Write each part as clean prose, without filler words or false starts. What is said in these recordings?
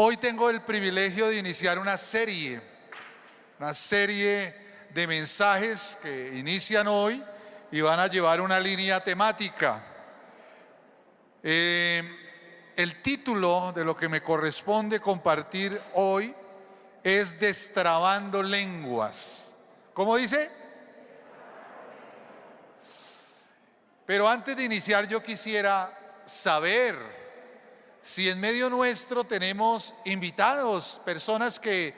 Hoy tengo el privilegio de iniciar una serie de mensajes que inician hoy y van a llevar una línea temática. El título de lo que me corresponde compartir hoy es Destrabando Lenguas. ¿Cómo dice? Pero antes de iniciar yo quisiera saber si en medio nuestro tenemos invitados, personas que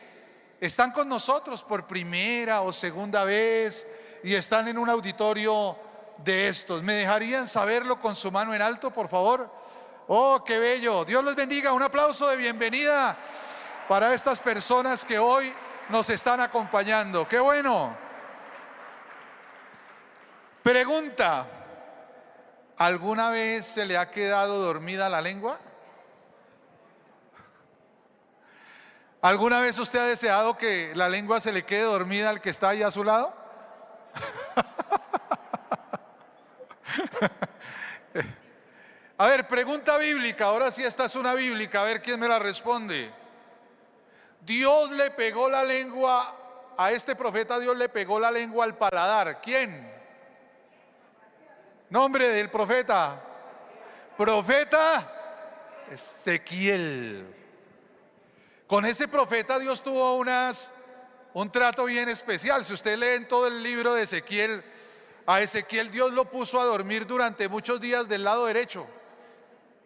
están con nosotros por primera o segunda vez y están en un auditorio de estos. ¿Me dejarían saberlo con su mano en alto, por favor? ¡Oh, qué bello! Dios les bendiga. Un aplauso de bienvenida para estas personas que hoy nos están acompañando. ¡Qué bueno! Pregunta: ¿alguna vez se le ha quedado dormida la lengua? ¿Alguna vez usted ha deseado que la lengua se le quede dormida al que está ahí a su lado? A ver, pregunta bíblica. Ahora sí, esta es una bíblica. A ver quién me la responde. Dios le pegó la lengua a este profeta. Dios le pegó la lengua al paladar. ¿Quién? Nombre del profeta. Profeta Ezequiel. Con ese profeta Dios tuvo un trato bien especial. Si usted lee en todo el libro de Ezequiel, a Ezequiel Dios lo puso a dormir durante muchos días del lado derecho.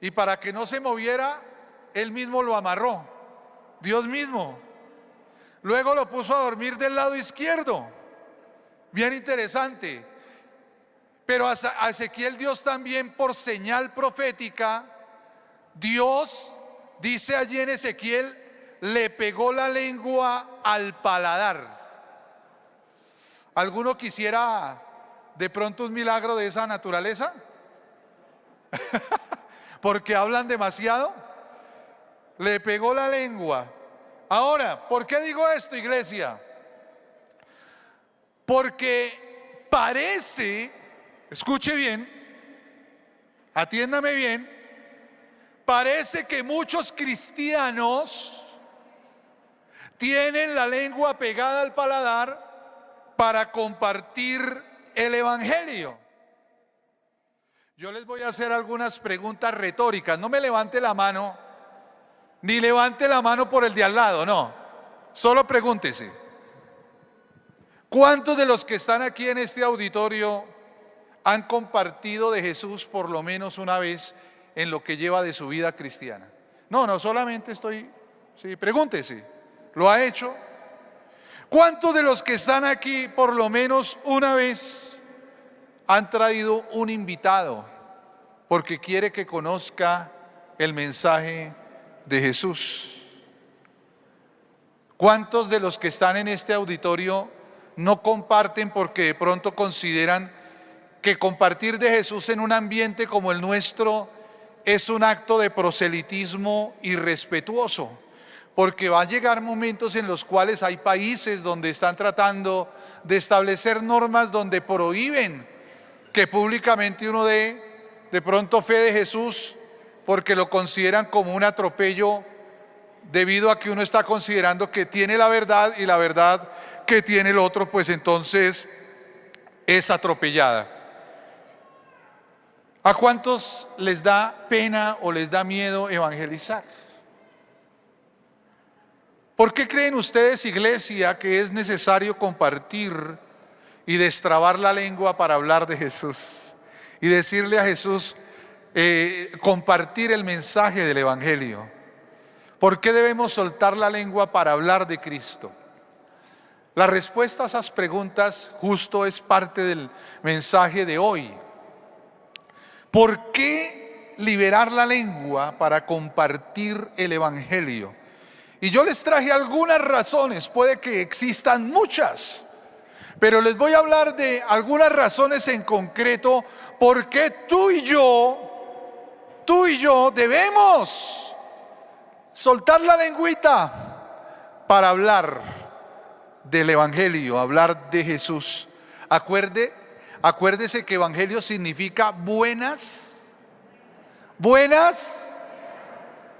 Y para que no se moviera, él mismo lo amarró. Dios mismo. Luego lo puso a dormir del lado izquierdo. Bien interesante. Pero a Ezequiel Dios también, por señal profética, Dios dice allí en Ezequiel, le pegó la lengua al paladar. ¿Alguno quisiera de pronto un milagro de esa naturaleza? Porque hablan demasiado. Le pegó la lengua. Ahora, ¿por qué digo esto, iglesia? Porque parece, escuche bien, atiéndame bien, parece que muchos cristianos tienen la lengua pegada al paladar para compartir el evangelio. Yo les voy a hacer algunas preguntas retóricas. No me levante la mano, ni levante la mano por el de al lado, no. Solo pregúntese: ¿cuántos de los que están aquí en este auditorio han compartido de Jesús por lo menos una vez en lo que lleva de su vida cristiana? No, solamente sí, pregúntese. ¿Lo ha hecho? ¿Cuántos de los que están aquí por lo menos una vez han traído un invitado porque quiere que conozca el mensaje de Jesús? ¿Cuántos de los que están en este auditorio no comparten porque de pronto consideran que compartir de Jesús en un ambiente como el nuestro es un acto de proselitismo irrespetuoso? Porque va a llegar momentos en los cuales hay países donde están tratando de establecer normas donde prohíben que públicamente uno dé de pronto fe de Jesús, porque lo consideran como un atropello debido a que uno está considerando que tiene la verdad y la verdad que tiene el otro pues entonces es atropellada. ¿A cuántos les da pena o les da miedo evangelizar? ¿Por qué creen ustedes, iglesia, que es necesario compartir y destrabar la lengua para hablar de Jesús y decirle a Jesús, compartir el mensaje del evangelio? ¿Por qué debemos soltar la lengua para hablar de Cristo? La respuesta a esas preguntas justo es parte del mensaje de hoy. ¿Por qué liberar la lengua para compartir el evangelio? Y yo les traje algunas razones, puede que existan muchas, pero les voy a hablar de algunas razones en concreto por qué tú y yo debemos soltar la lengüita para hablar del evangelio, hablar de Jesús. Acuérdese que evangelio significa buenas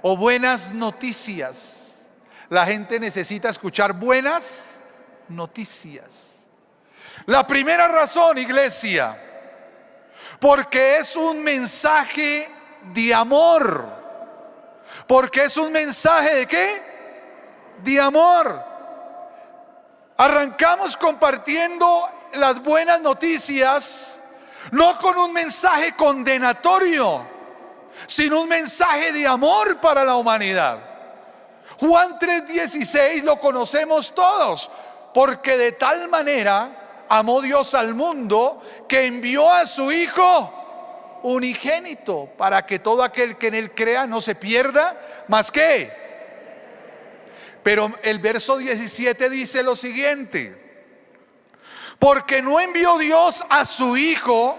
o buenas noticias. La gente necesita escuchar buenas noticias. La primera razón, iglesia, porque es un mensaje de amor. Porque es un mensaje ¿de qué? De amor. Arrancamos compartiendo las buenas noticias, no con un mensaje condenatorio, sino un mensaje de amor para la humanidad. Juan 3:16 lo conocemos todos, porque de tal manera amó Dios al mundo que envió a su Hijo unigénito para que todo aquel que en él crea no se pierda, más que. Pero el verso 17 dice lo siguiente: porque no envió Dios a su Hijo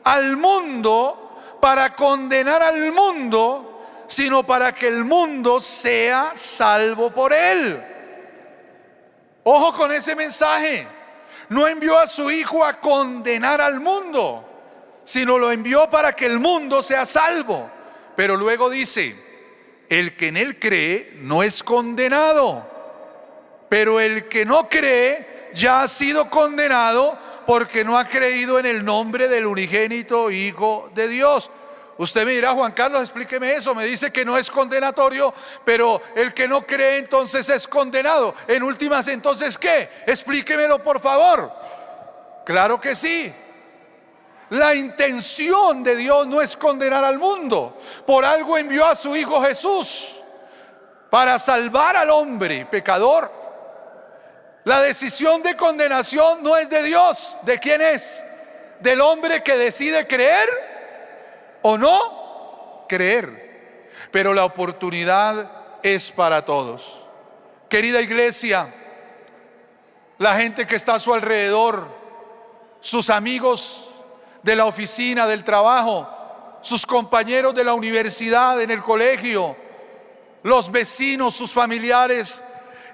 al mundo para condenar al mundo, sino para que el mundo sea salvo por él. Ojo con ese mensaje. No envió a su Hijo a condenar al mundo, sino lo envió para que el mundo sea salvo. Pero luego dice: el que en él cree no es condenado, pero el que no cree ya ha sido condenado porque no ha creído en el nombre del unigénito Hijo de Dios. Usted me dirá: Juan Carlos, explíqueme eso. Me dice que no es condenatorio, pero el que no cree entonces es condenado. En últimas, entonces ¿qué? Explíquemelo, por favor. Claro que sí. La intención de Dios no es condenar al mundo. Por algo envió a su Hijo Jesús, para salvar al hombre pecador. La decisión de condenación no es de Dios. ¿De quién es? Del hombre que decide creer o no creer. Pero la oportunidad es para todos. Querida iglesia, la gente que está a su alrededor, sus amigos de la oficina, del trabajo, sus compañeros de la universidad, en el colegio, los vecinos, sus familiares,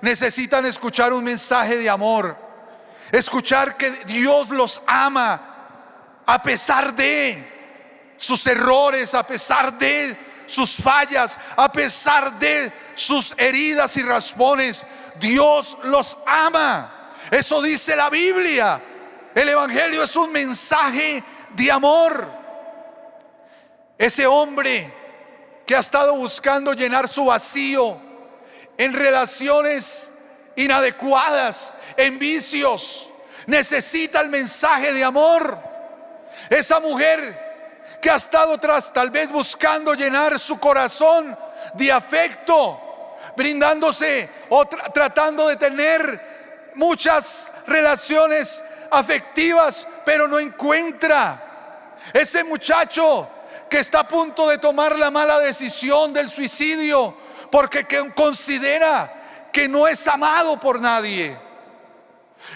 necesitan escuchar un mensaje de amor. Escuchar que Dios los ama a pesar de sus errores, a pesar de sus fallas, a pesar de sus heridas y raspones. Dios los ama. Eso dice la Biblia. El Evangelio es un mensaje de amor. Ese hombre que ha estado buscando llenar su vacío en relaciones inadecuadas, en vicios, necesita el mensaje de amor. Esa mujer que ha estado tal vez buscando llenar su corazón de afecto, brindándose o tratando de tener muchas relaciones afectivas, pero no encuentra. Ese muchacho que está a punto de tomar la mala decisión del suicidio porque considera que no es amado por nadie.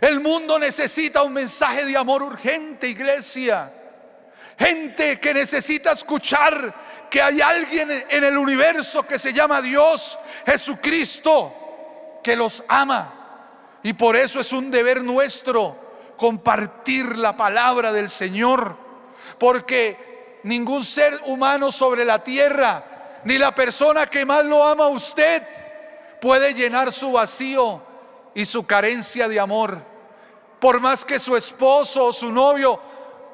El mundo necesita un mensaje de amor urgente, iglesia. Gente que necesita escuchar que hay alguien en el universo que se llama Dios, Jesucristo, que los ama. Y por eso es un deber nuestro compartir la palabra del Señor, porque ningún ser humano sobre la tierra, ni la persona que más lo ama a usted, puede llenar su vacío y su carencia de amor. Por más que su esposo o su novio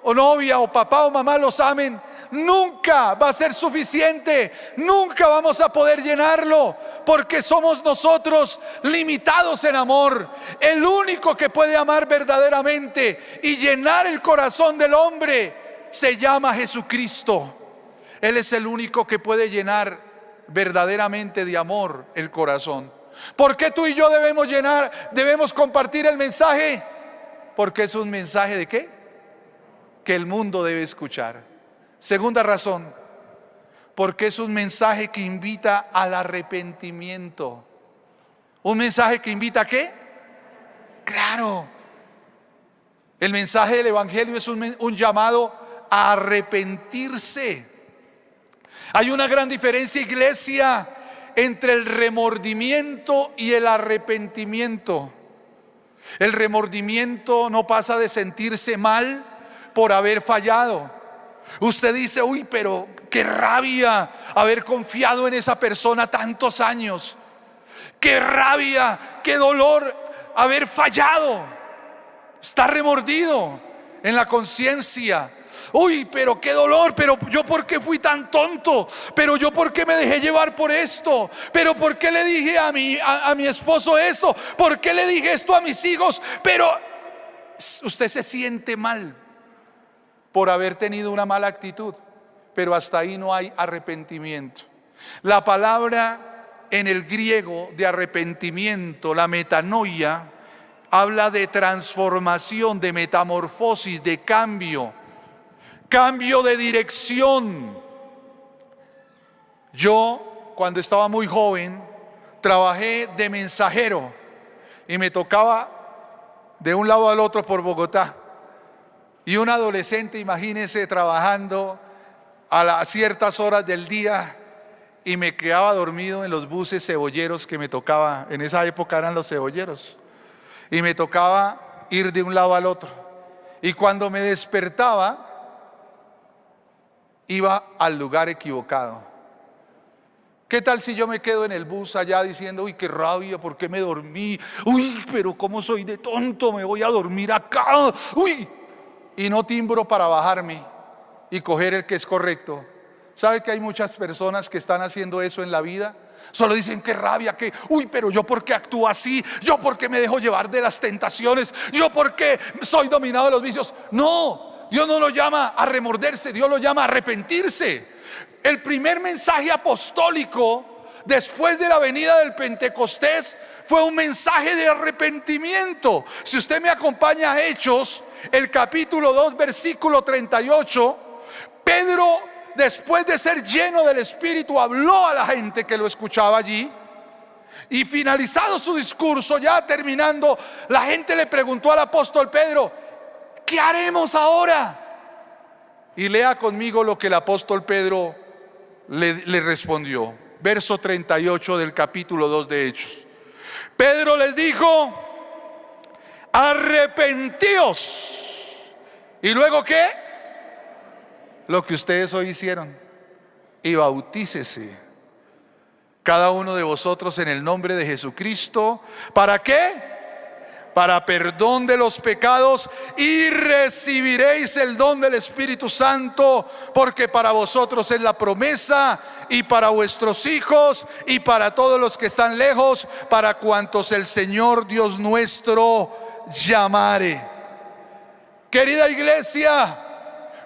o novia o papá o mamá los amen, nunca va a ser suficiente. Nunca vamos a poder llenarlo, porque somos nosotros limitados en amor. El único que puede amar verdaderamente y llenar el corazón del hombre se llama Jesucristo. Él es el único que puede llenar verdaderamente de amor el corazón. ¿Por qué tú y yo debemos compartir el mensaje? Porque es un mensaje ¿de qué? Que el mundo debe escuchar. Segunda razón, porque es un mensaje que invita al arrepentimiento. ¿Un mensaje que invita a qué? Claro. El mensaje del Evangelio es un llamado a arrepentirse. Hay una gran diferencia, iglesia, entre el remordimiento y el arrepentimiento. El remordimiento no pasa de sentirse mal por haber fallado. Usted dice, uy, pero qué rabia haber confiado en esa persona tantos años. Qué rabia, qué dolor haber fallado. Está remordido en la conciencia. Uy, pero qué dolor, pero yo por qué fui tan tonto, pero yo por qué me dejé llevar por esto, pero por qué le dije a mi esposo esto, por qué le dije esto a mis hijos. Pero usted se siente mal por haber tenido una mala actitud, pero hasta ahí no hay arrepentimiento. La palabra en el griego de arrepentimiento, la metanoia, habla de transformación, de metamorfosis, de cambio de dirección. Yo, cuando estaba muy joven, trabajé de mensajero y me tocaba de un lado al otro por Bogotá. Y un adolescente, imagínense, trabajando a ciertas horas del día, y me quedaba dormido en los buses cebolleros que me tocaba. En esa época eran los cebolleros, y me tocaba ir de un lado al otro. Y cuando me despertaba, iba al lugar equivocado. ¿Qué tal si yo me quedo en el bus allá diciendo, uy, qué rabia, ¿por qué me dormí? Uy, pero cómo soy de tonto, me voy a dormir acá. Uy, y no timbro para bajarme y coger el que es correcto. ¿Sabe que hay muchas personas que están haciendo eso en la vida? Solo dicen qué rabia, que uy, pero yo por qué actúo así, yo por qué me dejo llevar de las tentaciones, yo por qué soy dominado de los vicios. No, Dios no lo llama a remorderse, Dios lo llama a arrepentirse. El primer mensaje apostólico después de la venida del Pentecostés fue un mensaje de arrepentimiento. Si usted me acompaña a Hechos, el capítulo 2, versículo 38, Pedro, después de ser lleno del Espíritu, habló a la gente que lo escuchaba allí. Y finalizado su discurso, ya terminando, la gente le preguntó al apóstol Pedro, ¿qué haremos ahora? Y lea conmigo lo que el apóstol Pedro le respondió. Verso 38 del capítulo 2 de Hechos. Pedro les dijo, arrepentíos. ¿Y luego qué? Lo que ustedes hoy hicieron. Y bautícese cada uno de vosotros en el nombre de Jesucristo. ¿Para qué? Para perdón de los pecados, y recibiréis el don del Espíritu Santo, porque para vosotros es la promesa, y para vuestros hijos, y para todos los que están lejos, para cuantos el Señor Dios nuestro llamare. Querida iglesia,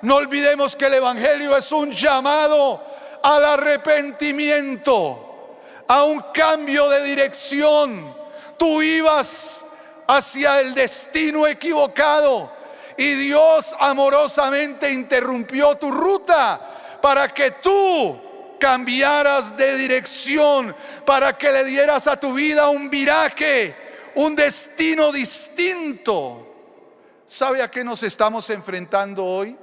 no olvidemos que el Evangelio es un llamado al arrepentimiento, a un cambio de dirección. Tú ibas hacia el destino equivocado y Dios amorosamente interrumpió tu ruta para que tú cambiaras de dirección, para que le dieras a tu vida un viraje, un destino distinto. ¿Sabe a qué nos estamos enfrentando hoy?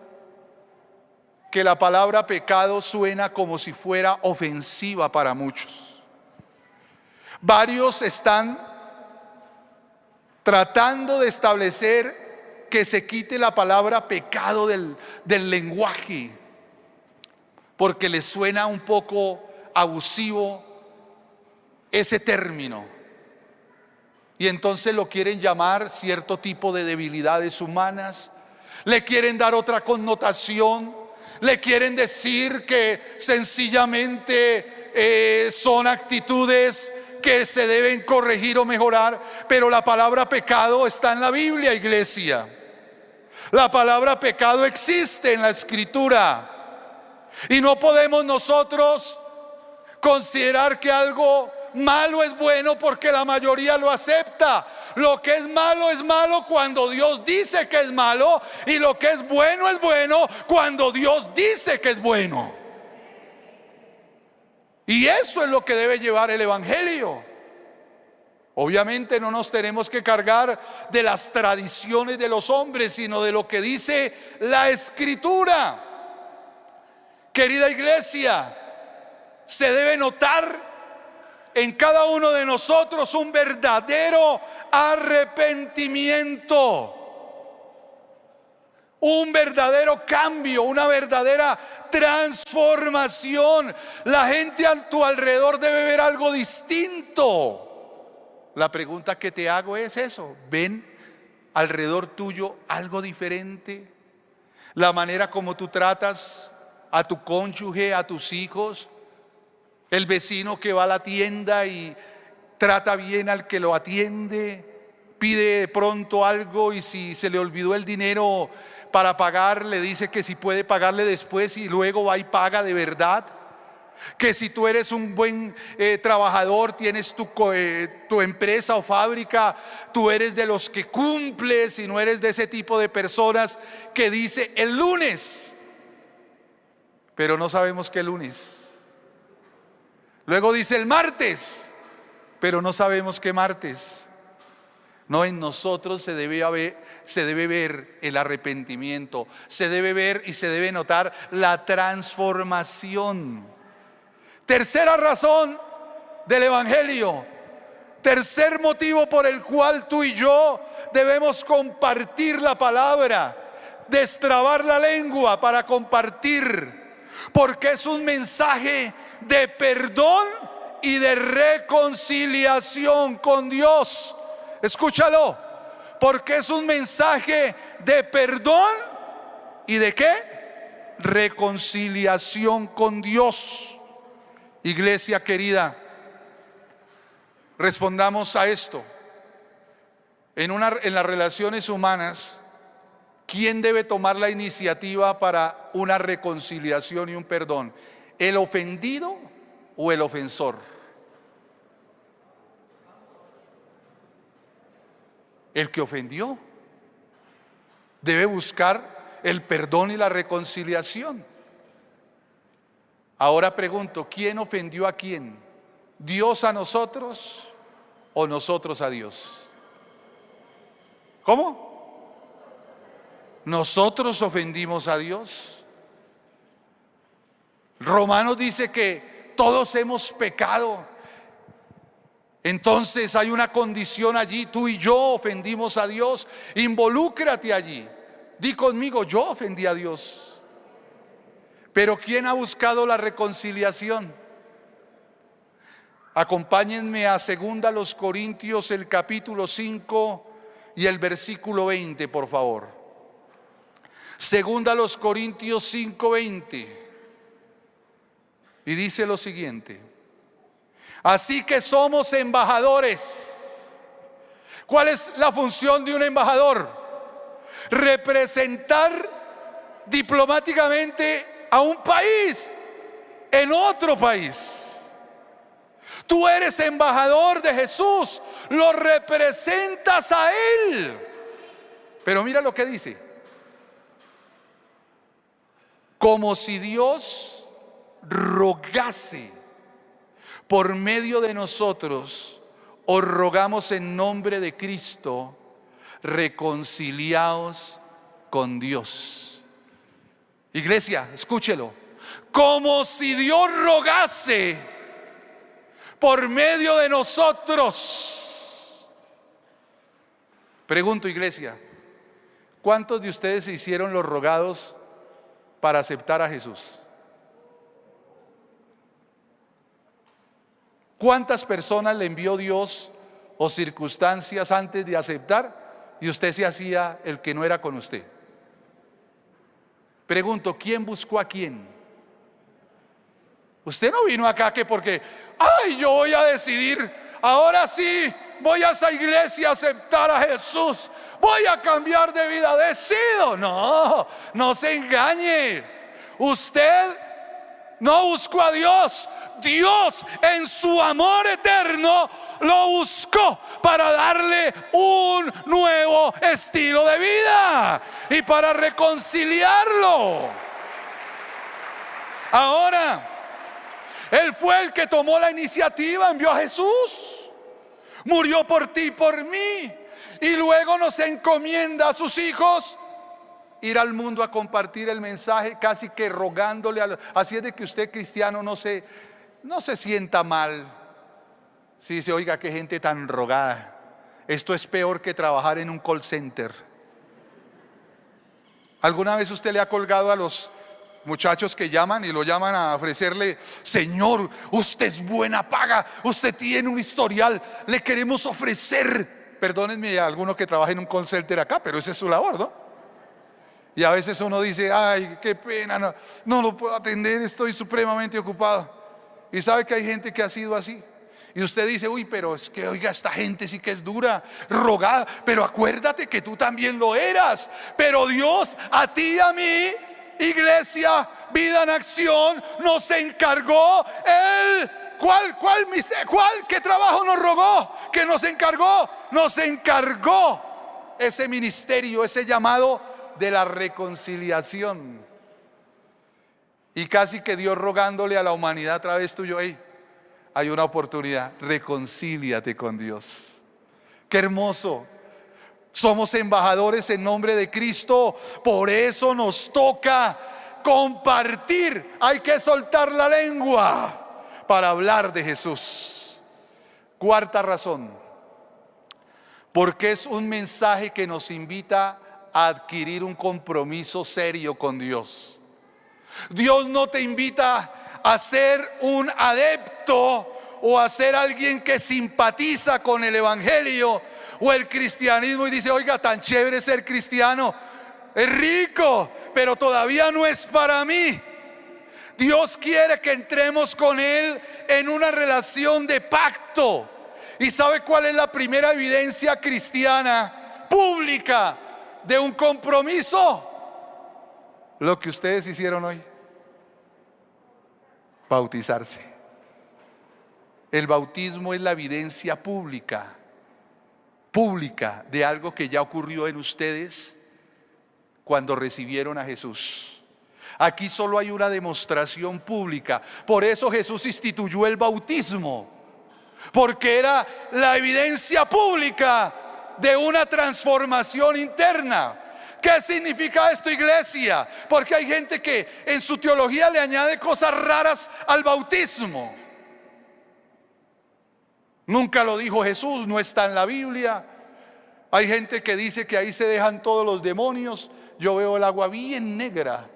Que la palabra pecado suena como si fuera ofensiva para muchos. Varios están tratando de establecer que se quite la palabra pecado del lenguaje, porque les suena un poco abusivo ese término, y entonces lo quieren llamar cierto tipo de debilidades humanas, le quieren dar otra connotación, le quieren decir que sencillamente son actitudes que se deben corregir o mejorar. Pero la palabra pecado está en la Biblia, iglesia. La palabra pecado existe en la Escritura, y no podemos nosotros considerar que algo malo es bueno porque la mayoría lo acepta. Lo que es malo cuando Dios dice que es malo, y lo que es bueno cuando Dios dice que es bueno. Y eso es lo que debe llevar el Evangelio. Obviamente no nos tenemos que cargar de las tradiciones de los hombres, sino de lo que dice la Escritura. Querida iglesia, se debe notar en cada uno de nosotros un verdadero arrepentimiento. un verdadero cambio, una verdadera transformación. La gente a tu alrededor debe ver algo distinto. La pregunta que te hago es eso: ¿ven alrededor tuyo algo diferente? La manera como tú tratas a tu cónyuge, a tus hijos, el vecino que va a la tienda y trata bien al que lo atiende, pide de pronto algo y si se le olvidó el dinero para pagar, le dice que si puede pagarle después y luego va y paga de verdad. Que si tú eres un buen trabajador, tienes tu empresa o fábrica, tú eres de los que cumples y no eres de ese tipo de personas que dice el lunes, pero no sabemos qué lunes. Luego dice el martes, pero no sabemos qué martes. No, en nosotros se debe ver el arrepentimiento, se debe ver y se debe notar la transformación. Tercera razón del Evangelio, tercer motivo por el cual tú y yo debemos compartir la palabra, destrabar la lengua para compartir, porque es un mensaje de perdón y de reconciliación con Dios. Escúchalo, porque es un mensaje de perdón y de ¿qué? Reconciliación con Dios. Iglesia querida, respondamos a esto. En las relaciones humanas, ¿quién debe tomar la iniciativa para una reconciliación y un perdón? ¿El ofendido o el ofensor? El que ofendió debe buscar el perdón y la reconciliación. Ahora pregunto, ¿quién ofendió a quién? ¿Dios a nosotros o nosotros a Dios? ¿Cómo? Nosotros ofendimos a Dios. Romanos dice que todos hemos pecado. Entonces hay una condición allí: tú y yo ofendimos a Dios. Involúcrate allí. Di conmigo: yo ofendí a Dios. Pero ¿quién ha buscado la reconciliación? Acompáñenme a 2 Corintios, el capítulo 5 y el versículo 20, por favor. 2 Corintios 5, 20. Y dice lo siguiente: así que somos embajadores. ¿Cuál es la función de un embajador? Representar diplomáticamente a un país en otro país. Tú eres embajador de Jesús, lo representas a Él. Pero mira lo que dice: como si Dios rogase por medio de nosotros, os rogamos en nombre de Cristo, reconciliaos con Dios. Iglesia, escúchelo. Como si Dios rogase por medio de nosotros. Pregunto, iglesia, ¿cuántos de ustedes se hicieron los rogados para aceptar a Jesús? ¿Cuántas personas le envió Dios o circunstancias antes de aceptar y usted se hacía el que no era con usted? Pregunto, ¿quién buscó a quién? Usted no vino acá que porque, ay, yo voy a decidir, ahora sí voy a esa iglesia a aceptar a Jesús, voy a cambiar de vida, decido. No, no se engañe. Usted no buscó a Dios. Dios en su amor eterno lo buscó para darle un nuevo estilo de vida y para reconciliarlo. Ahora, Él fue el que tomó la iniciativa, envió a Jesús, murió por ti y por mí, y luego nos encomienda a sus hijos ir al mundo a compartir el mensaje, casi que rogándole así es de que usted, cristiano, no se sienta mal si dice: oiga, qué gente tan rogada. Esto es peor que trabajar en un call center. ¿Alguna vez usted le ha colgado a los muchachos que llaman y lo llaman a ofrecerle: señor, usted es buena paga, usted tiene un historial, le queremos ofrecer? Perdónenme a alguno que trabaja en un call center acá, pero esa es su labor, ¿no? Y a veces uno dice: ay, qué pena, no lo puedo atender, estoy supremamente ocupado. Y sabe que hay gente que ha sido así. Y usted dice: uy, pero es que, oiga, esta gente sí que es dura, rogada. Pero acuérdate que tú también lo eras. Pero Dios a ti y a mí, Iglesia Vida en Acción, nos encargó ¿qué trabajo nos rogó? ¿Qué nos encargó? Nos encargó ese ministerio, ese llamado de la reconciliación. Y casi que Dios rogándole a la humanidad a través tuyo: hey, hay una oportunidad, reconcíliate con Dios. Qué hermoso. Somos embajadores en nombre de Cristo, por eso nos toca compartir. Hay que soltar la lengua para hablar de Jesús. Cuarta razón, porque es un mensaje que nos invita a adquirir un compromiso serio con Dios. Dios no te invita a ser un adepto o a ser alguien que simpatiza con el evangelio o el cristianismo y dice: oiga, tan chévere ser cristiano, es rico, pero todavía no es para mí. Dios quiere que entremos con Él en una relación de pacto. ¿Y sabe cuál es la primera evidencia cristiana pública de un compromiso? Lo que ustedes hicieron hoy: bautizarse. El bautismo es la evidencia pública de algo que ya ocurrió en ustedes cuando recibieron a Jesús. Aquí solo hay una demostración pública. Por eso Jesús instituyó el bautismo, porque era la evidencia pública de una transformación interna. ¿Qué significa esto, iglesia? Porque hay gente que en su teología le añade cosas raras al bautismo. Nunca lo dijo Jesús, no está en la Biblia. Hay gente que dice que ahí se dejan todos los demonios. Yo veo el agua bien negra.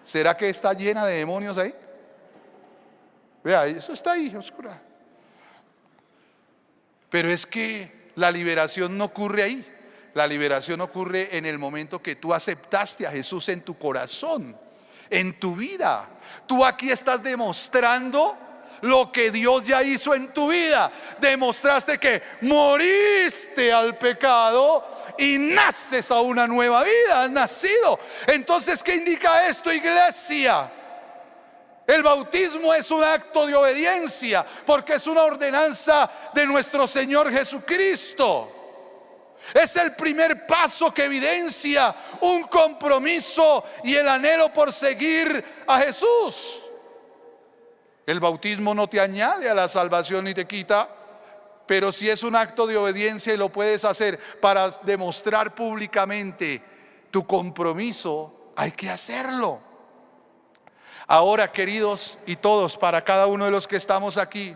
¿Será que está llena de demonios ahí? Vea, eso está ahí, oscura. Pero es que la liberación no ocurre ahí. La liberación ocurre en el momento que tú aceptaste a Jesús en tu corazón, en tu vida. Tú aquí estás demostrando lo que Dios ya hizo en tu vida. Demostraste que moriste al pecado y naces a una nueva vida. Has nacido. Entonces, ¿qué indica esto, iglesia? El bautismo es un acto de obediencia, porque es una ordenanza de nuestro Señor Jesucristo. Es el primer paso que evidencia un compromiso y el anhelo por seguir a Jesús. El bautismo no te añade a la salvación ni te quita, pero si es un acto de obediencia y lo puedes hacer para demostrar públicamente tu compromiso, hay que hacerlo. Ahora, queridos, y todos, para cada uno de los que estamos aquí,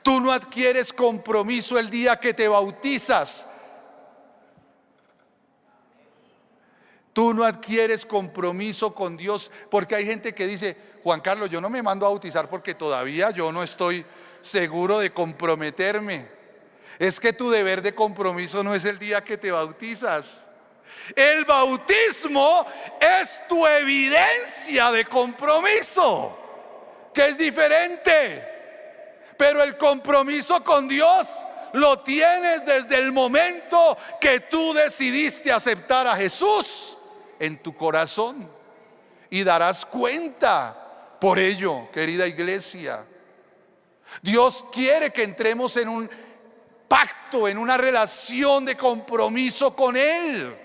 tú no adquieres compromiso el día que te bautizas. Tú no adquieres compromiso con Dios, porque hay gente que dice: Juan Carlos, yo no me mando a bautizar porque todavía yo no estoy seguro de comprometerme. Es que tu deber de compromiso no es el día que te bautizas. El bautismo es tu evidencia de compromiso, que es diferente. Pero el compromiso con Dios lo tienes desde el momento que tú decidiste aceptar a Jesús en tu corazón, y darás cuenta por ello, querida iglesia. Dios quiere que entremos en un pacto, en una relación de compromiso con Él.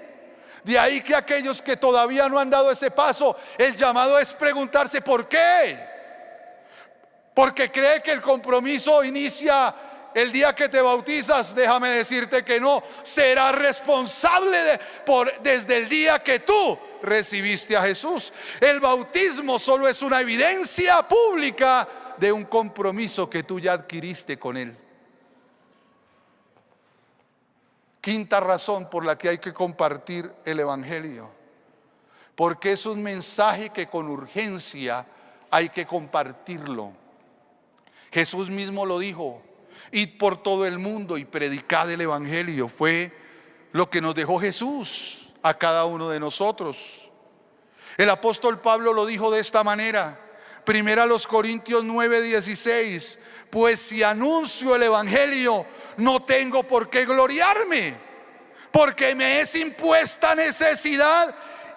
De ahí que aquellos que todavía no han dado ese paso, el llamado es preguntarse: ¿por qué? Porque cree que el compromiso inicia el día que te bautizas. Déjame decirte que no. Serás responsable desde el día que tú recibiste a Jesús. El bautismo solo es una evidencia pública de un compromiso que tú ya adquiriste con Él. Quinta razón por la que hay que compartir el evangelio, porque es un mensaje que con urgencia hay que compartirlo. Jesús mismo lo dijo: id por todo el mundo y predicad el evangelio. Fue lo que nos dejó Jesús a cada uno de nosotros. El apóstol Pablo lo dijo de esta manera, primera a los Corintios 9:16: pues si anuncio el evangelio, no tengo por qué gloriarme, porque me es impuesta necesidad,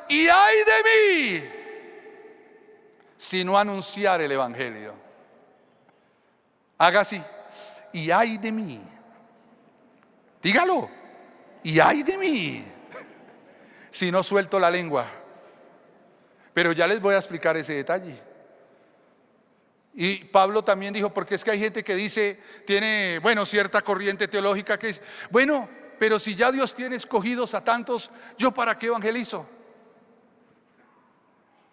y ay de mí si no anunciar el evangelio. Haga así: y ay de mí. Dígalo: y ay de mí si no suelto la lengua. Pero ya les voy a explicar ese detalle. Y Pablo también dijo, porque es que hay gente que dice, tiene, cierta corriente teológica que dice, pero si ya Dios tiene escogidos a tantos, ¿yo para qué evangelizo?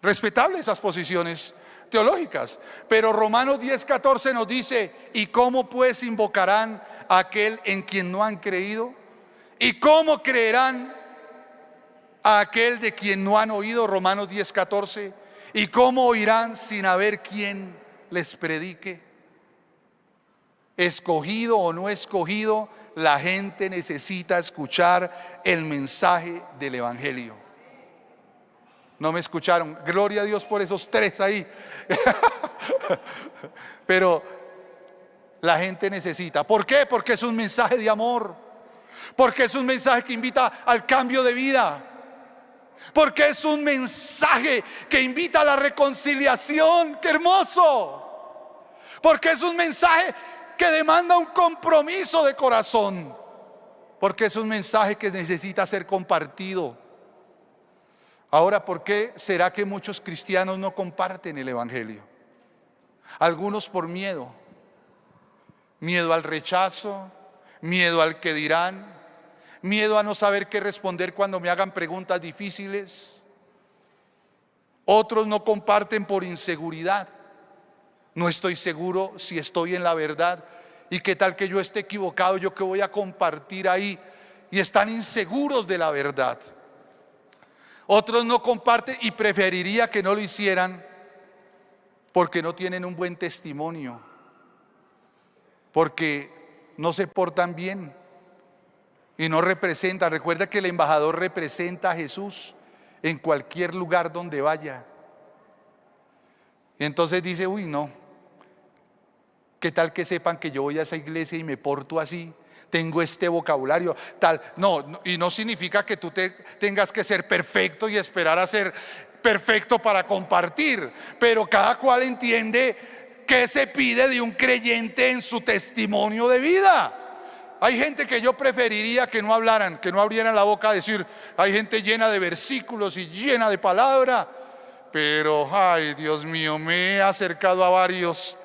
Respetable esas posiciones teológicas, pero Romanos 10:14 nos dice: ¿y cómo pues invocarán a aquel en quien no han creído? ¿Y cómo creerán a aquel de quien no han oído? Romanos 10:14. ¿Y cómo oirán sin haber quien les predique? Escogido o no escogido, la gente necesita escuchar el mensaje del evangelio. No me escucharon. Gloria a Dios por esos tres ahí. Pero la gente necesita. ¿Por qué? Porque es un mensaje de amor. Porque es un mensaje que invita al cambio de vida. Porque es un mensaje que invita a la reconciliación. ¡Qué hermoso! Porque es un mensaje que demanda un compromiso de corazón. Porque es un mensaje que necesita ser compartido. Ahora, ¿por qué será que muchos cristianos no comparten el evangelio? Algunos por miedo. Miedo al rechazo, miedo al que dirán, miedo a no saber qué responder cuando me hagan preguntas difíciles. Otros no comparten por inseguridad. No estoy seguro si estoy en la verdad, y qué tal que yo esté equivocado, yo qué voy a compartir ahí, y están inseguros de la verdad. Otros no comparten y preferiría que no lo hicieran porque no tienen un buen testimonio, porque no se portan bien y no representan. Recuerda que el embajador representa a Jesús en cualquier lugar donde vaya. Y entonces dice: uy, no, ¿qué tal que sepan que yo voy a esa iglesia y me porto así? Tengo este vocabulario tal. No, y no significa que tú tengas que ser perfecto y esperar a ser perfecto para compartir, pero cada cual entiende qué se pide de un creyente en su testimonio de vida. Hay gente que yo preferiría que no hablaran, que no abrieran la boca a decir. Hay gente llena de versículos y llena de palabra, pero ay, Dios mío, me he acercado a varios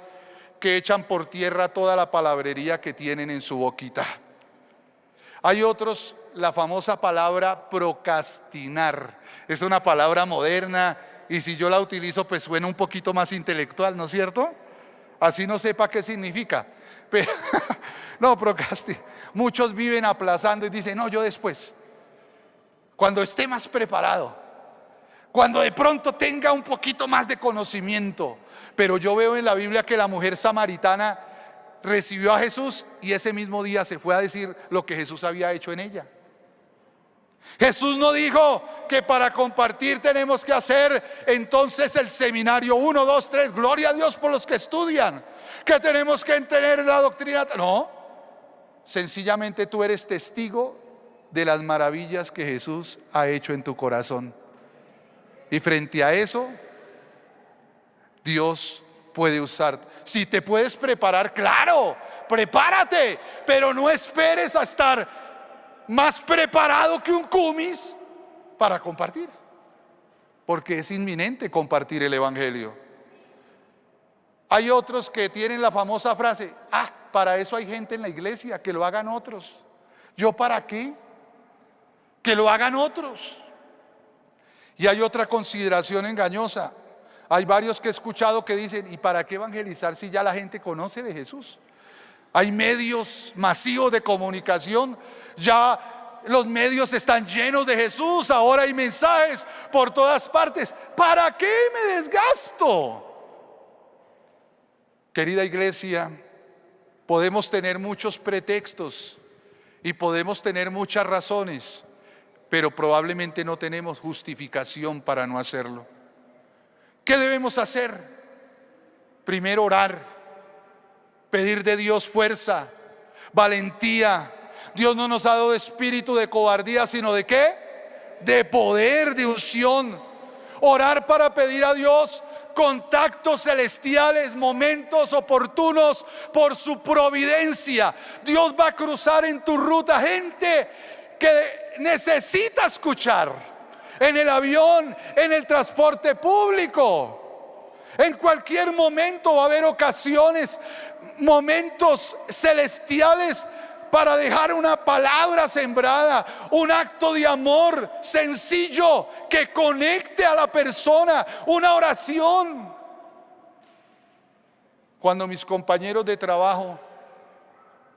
que echan por tierra toda la palabrería que tienen en su boquita. Hay otros, la famosa palabra procrastinar, es una palabra moderna, y si yo la utilizo pues suena un poquito más intelectual, ¿no es cierto? Así no sepa qué significa, pero no, procrastinar. Muchos viven aplazando y dicen: no, yo después, cuando esté más preparado, cuando de pronto tenga un poquito más de conocimiento. Pero yo veo en la Biblia que la mujer samaritana recibió a Jesús y ese mismo día se fue a decir lo que Jesús había hecho en ella. Jesús no dijo que para compartir tenemos que hacer entonces el seminario 1, 2, 3, gloria a Dios por los que estudian, que tenemos que tener la doctrina. No, sencillamente tú eres testigo de las maravillas que Jesús ha hecho en tu corazón. Y frente a eso, Dios puede usar. Si te puedes preparar, claro, prepárate, pero no esperes a estar más preparado que un cumis para compartir, porque es inminente compartir el evangelio. Hay otros que tienen la famosa frase: para eso hay gente en la iglesia, que lo hagan otros. ¿Yo para qué? Que lo hagan otros. Y hay otra consideración engañosa. Hay varios que he escuchado que dicen: ¿y para qué evangelizar si ya la gente conoce de Jesús? Hay medios masivos de comunicación, ya los medios están llenos de Jesús, ahora hay mensajes por todas partes. ¿Para qué me desgasto? Querida iglesia, podemos tener muchos pretextos y podemos tener muchas razones, pero probablemente no tenemos justificación para no hacerlo. ¿Qué debemos hacer? Primero orar, pedir de Dios fuerza, valentía. Dios no nos ha dado espíritu de cobardía, sino ¿de qué? De poder, de unción. Orar para pedir a Dios contactos celestiales, momentos oportunos por su providencia. Dios va a cruzar en tu ruta gente que necesita escuchar, en el avión, en el transporte público. En cualquier momento va a haber ocasiones, momentos celestiales para dejar una palabra sembrada, un acto de amor sencillo que conecte a la persona, una oración. Cuando mis compañeros de trabajo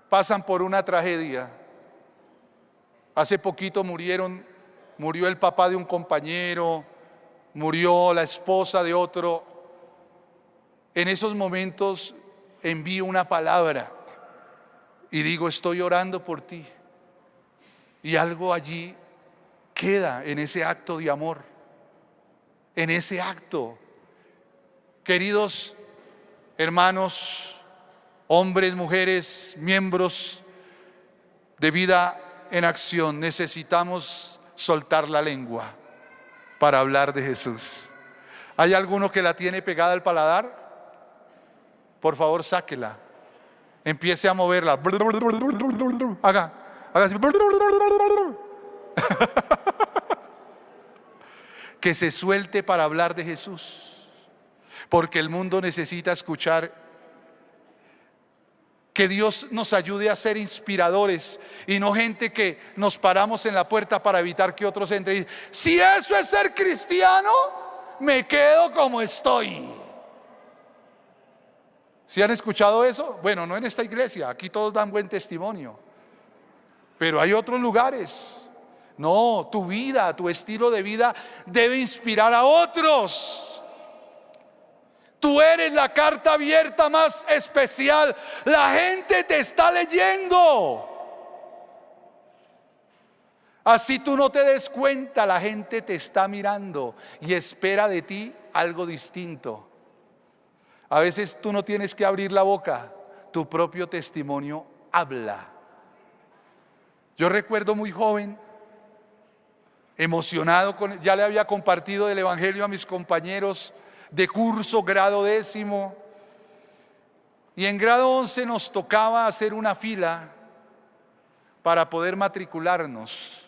pasan por una tragedia, hace poquito murió el papá de un compañero, murió la esposa de otro. En esos momentos envío una palabra y digo: estoy orando por ti. Y algo allí queda en ese acto de amor, en ese acto. Queridos hermanos, hombres, mujeres, miembros de Vida en Acción, necesitamos soltar la lengua para hablar de Jesús. ¿Hay alguno que la tiene pegada al paladar? Por favor, sáquela. Empiece a moverla. Haga así. Que se suelte para hablar de Jesús, porque el mundo necesita escuchar. Que Dios nos ayude a ser inspiradores y no gente que nos paramos en la puerta para evitar que otros entren. Si eso es ser cristiano, me quedo como estoy. ¿Sí han escuchado eso? Bueno, no en esta iglesia, aquí todos dan buen testimonio, pero hay otros lugares. No, tu vida, tu estilo de vida debe inspirar a otros. Tú eres la carta abierta más especial. La gente te está leyendo. Así tú no te des cuenta, la gente te está mirando y espera de ti algo distinto. A veces tú no tienes que abrir la boca, tu propio testimonio habla. Yo recuerdo muy joven, emocionado, ya le había compartido el evangelio a mis compañeros de curso, grado 10º, y en grado 11 nos tocaba hacer una fila para poder matricularnos.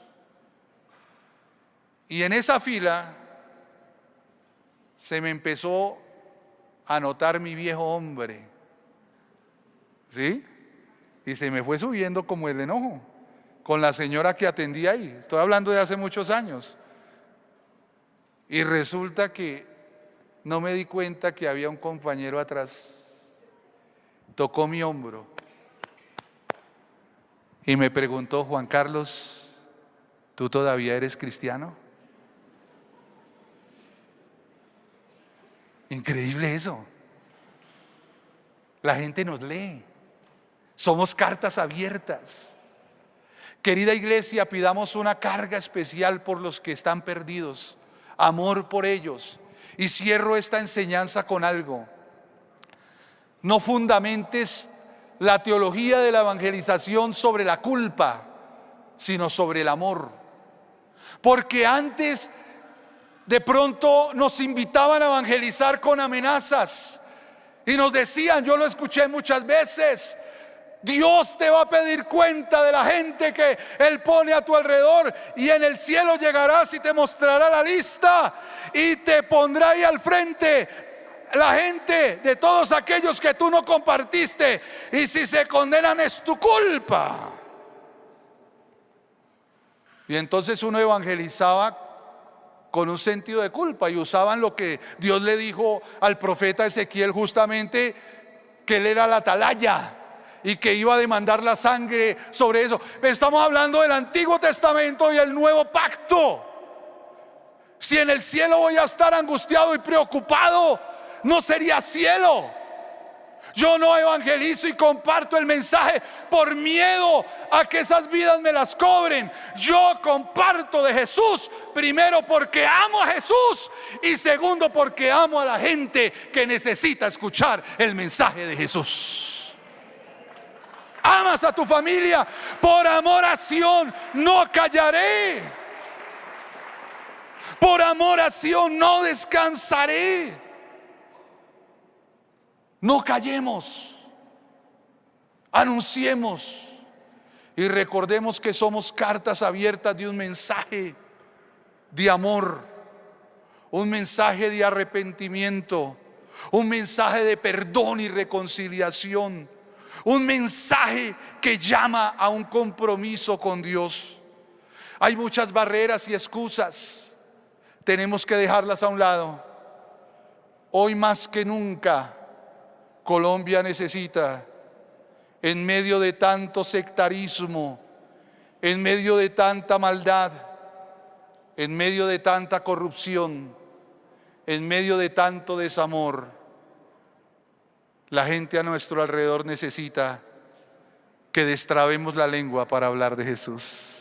Y en esa fila se me empezó a notar mi viejo hombre, ¿sí? Y se me fue subiendo como el enojo con la señora que atendía ahí. Estoy hablando de hace muchos años. Y resulta que no me di cuenta que había un compañero atrás. Tocó mi hombro y me preguntó: Juan Carlos, ¿tú todavía eres cristiano? Increíble eso. La gente nos lee. Somos cartas abiertas. Querida iglesia, pidamos una carga especial por los que están perdidos, amor por ellos. Y cierro esta enseñanza con algo: no fundamentes la teología de la evangelización sobre la culpa, sino sobre el amor. Porque antes de pronto nos invitaban a evangelizar con amenazas y nos decían, yo lo escuché muchas veces: Dios te va a pedir cuenta de la gente que Él pone a tu alrededor, y en el cielo llegarás y te mostrará la lista y te pondrá ahí al frente la gente de todos aquellos que tú no compartiste, y si se condenan es tu culpa. Y entonces uno evangelizaba con un sentido de culpa, y usaban lo que Dios le dijo al profeta Ezequiel, justamente, que él era la atalaya, y que iba a demandar la sangre sobre eso. Estamos hablando del Antiguo Testamento y el Nuevo Pacto. Si en el cielo voy a estar angustiado y preocupado, no sería cielo. Yo no evangelizo y comparto el mensaje por miedo a que esas vidas me las cobren. Yo comparto de Jesús, primero porque amo a Jesús y segundo porque amo a la gente que necesita escuchar el mensaje de Jesús. Amas a tu familia, por amor a Sión no callaré. Por amor a Sión no descansaré. No callemos, anunciemos y recordemos que somos cartas abiertas de un mensaje de amor, un mensaje de arrepentimiento, un mensaje de perdón y reconciliación, un mensaje que llama a un compromiso con Dios. Hay muchas barreras y excusas, tenemos que dejarlas a un lado. Hoy más que nunca Colombia necesita, en medio de tanto sectarismo, en medio de tanta maldad, en medio de tanta corrupción, en medio de tanto desamor, la gente a nuestro alrededor necesita que destrabemos la lengua para hablar de Jesús.